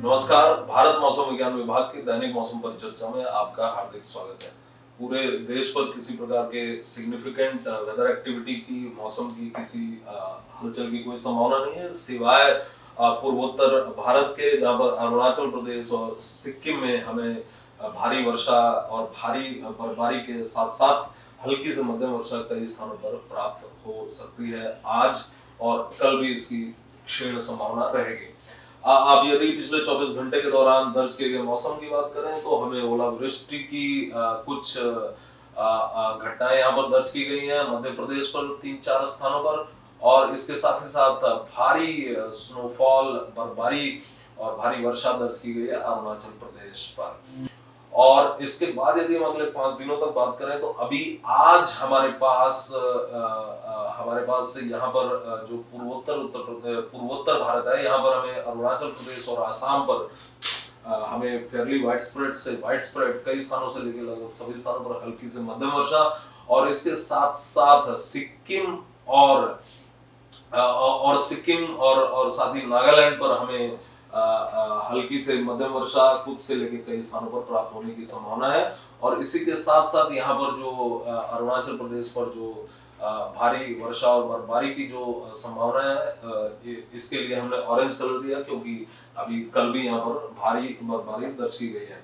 नमस्कार। भारत मौसम विज्ञान विभाग की दैनिक मौसम परिचर्चा में आपका हार्दिक स्वागत है। पूरे देश पर किसी प्रकार के सिग्निफिकेंट वेदर एक्टिविटी की, मौसम की किसी हलचल की कोई संभावना नहीं है, सिवाय पूर्वोत्तर भारत के, जहाँ पर अरुणाचल प्रदेश और सिक्किम में हमें भारी वर्षा और भारी बर्फबारी के साथ साथ हल्की से मध्यम वर्षा कई स्थानों पर प्राप्त हो सकती है। आज और कल भी इसकी क्षीण संभावना रहेगी। आप यदि पिछले 24 घंटे के दौरान दर्ज किए गए मौसम की बात करें तो हमें ओलावृष्टि की कुछ घटनाएं यहाँ पर दर्ज की गई हैं मध्य प्रदेश पर 3-4 स्थानों पर, और इसके साथ ही साथ भारी स्नोफॉल, बर्फबारी और भारी वर्षा दर्ज की गई है अरुणाचल प्रदेश पर। और इसके बाद यदि हम अगले 5 दिनों तक बात करें तो अभी आज हमारे पास यहाँ पर जो पूर्वोत्तर भारत है, यहाँ पर हमें अरुणाचल प्रदेश और आसाम पर हमें फेयरली वाइड स्प्रेड कई स्थानों से लेकर लगभग सभी स्थानों पर हल्की से मध्यम वर्षा, और इसके साथ साथ सिक्किम और साथ ही नागालैंड पर हमें हल्की से मध्यम वर्षा कुछ से लेकर कई स्थानों पर प्राप्त होने की संभावना है। और इसी के साथ साथ यहाँ पर जो अरुणाचल प्रदेश पर जो भारी वर्षा और बर्फबारी की जो संभावना है, इसके लिए हमने ऑरेंज कलर दिया क्योंकि अभी कल भी यहाँ पर भारी बर्फबारी दर्ज की गई है।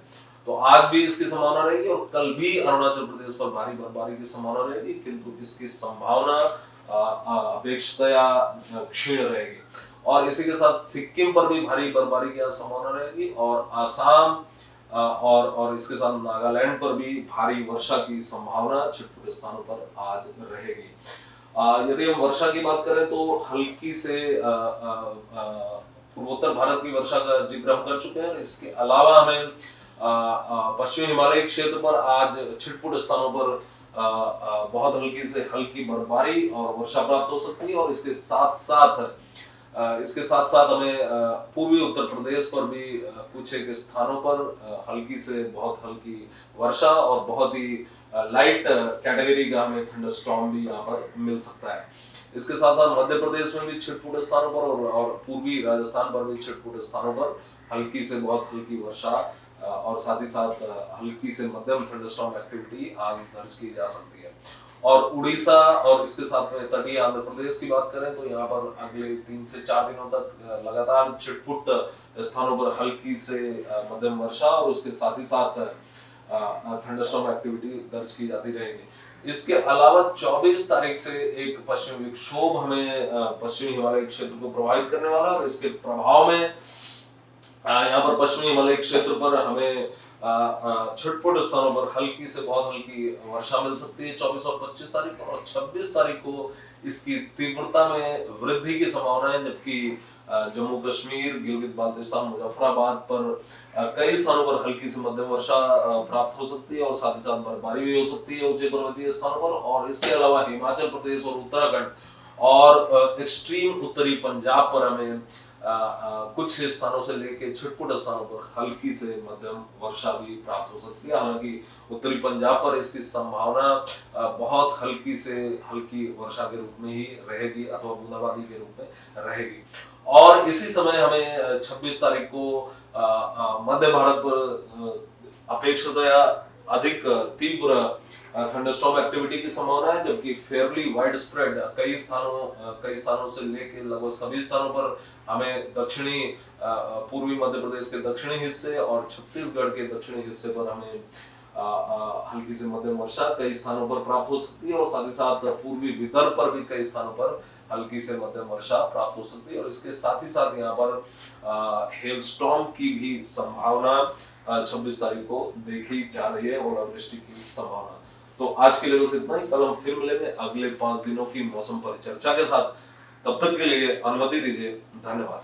तो आज भी इसकी संभावना रहेगी और कल भी अरुणाचल प्रदेश पर भारी बर्फबारी की संभावना रहेगी, किंतु इसकी संभावना अपेक्षाया क्षीण रहेगी। और इसी के साथ सिक्किम पर भी भारी बर्फबारी की संभावना रहेगी, और आसाम और इसके साथ नागालैंड पर भी भारी वर्षा की संभावना छिटपुट स्थानों पर आज रहेगी। यदि हम वर्षा की बात करें तो हल्की से पूर्वोत्तर भारत की वर्षा का जिक्र हम कर चुके हैं। इसके अलावा हमें पश्चिमी हिमालय क्षेत्र पर आज छिटपुट स्थानों पर बहुत हल्की से हल्की बर्फबारी और वर्षा प्राप्त हो सकती है। और इसके साथ साथ हमें पूर्वी उत्तर प्रदेश पर भी कुछ एक स्थानों पर हल्की से बहुत हल्की वर्षा और बहुत ही लाइट कैटेगरी का हमें थंडरस्टॉर्म भी यहाँ पर मिल सकता है। इसके साथ साथ मध्य प्रदेश में भी छिटपुट स्थानों पर और पूर्वी राजस्थान पर भी छिटपुट स्थानों पर हल्की से बहुत हल्की वर्षा और साथ ही साथ हल्की से मध्यम थंडरस्टॉर्म एक्टिविटी आज दर्ज की जा सकती है। और उड़ीसा और इसके साथ में तटीय आंध्र प्रदेश की बात करें तो यहाँ पर अगले 3 से 4 दिनों तक लगातार छिटपुट स्थानों पर हल्की से मध्यम वर्षा और उसके साथ ही साथ थंडरस्टॉर्म एक्टिविटी दर्ज की जाती रहेगी। इसके अलावा 24 तारीख से एक पश्चिमी विक्षोभ हमें पश्चिमी हिमालय क्षेत्र को प्रभावित करने वाला है, और इसके प्रभाव में यहाँ पर पश्चिमी हिमालय क्षेत्र पर हमें छिटपुट स्थानों पर हल्की से बहुत हल्की वर्षा मिल सकती है 24 और 25 तारीख को। और 26 तारीख को इसकी तीव्रता में वृद्धि की संभावना है, जबकि जम्मू कश्मीर, गिलगित बाल्टिस्तान, मुजफ्फराबाद पर कई स्थानों पर हल्की से मध्यम वर्षा प्राप्त हो सकती है और साथ ही साथ बर्फबारी भी हो सकती है ऊंचे पर्वतीय स्थानों पर। और इसके अलावा हिमाचल प्रदेश और उत्तराखंड और एक्सट्रीम उत्तरी पंजाब पर हमें कुछ स्थानों से लेकर छिटपुट स्थानों पर हल्की से मध्यम वर्षा भी प्राप्त हो सकती है। हालांकि उत्तरी पंजाब पर इसकी संभावना बहुत हल्की से हल्की वर्षा के रूप में ही रहेगी अथवा बूंदाबांदी के रूप में रहेगी। और इसी समय हमें 26 तारीख को मध्य भारत पर अपेक्षाया अधिक तीव्र थंडरस्टॉर्म एक्टिविटी की संभावना है, जबकि फेयरली वाइड स्प्रेड कई स्थानों से लेकर लगभग सभी स्थानों पर हमें दक्षिणी पूर्वी मध्य प्रदेश के दक्षिणी हिस्से और छत्तीसगढ़ के दक्षिणी हिस्से पर हमें हल्की से मध्यम वर्षा कई स्थानों पर प्राप्त हो सकती है, और साथ ही साथ पूर्वी विदर्भ पर भी कई स्थानों पर हल्की से मध्यम वर्षा प्राप्त हो सकती है। और इसके साथ ही साथ यहाँ पर हेलस्टॉर्म की भी संभावना 26 तारीख को देखी जा रही है, ओलावृष्टि की संभावना। तो आज के लिए बस इतना ही। कल हम फिर मिलेंगे अगले 5 दिनों की मौसम परिचर्चा के साथ। तब तक के लिए अनुमति दीजिए। धन्यवाद।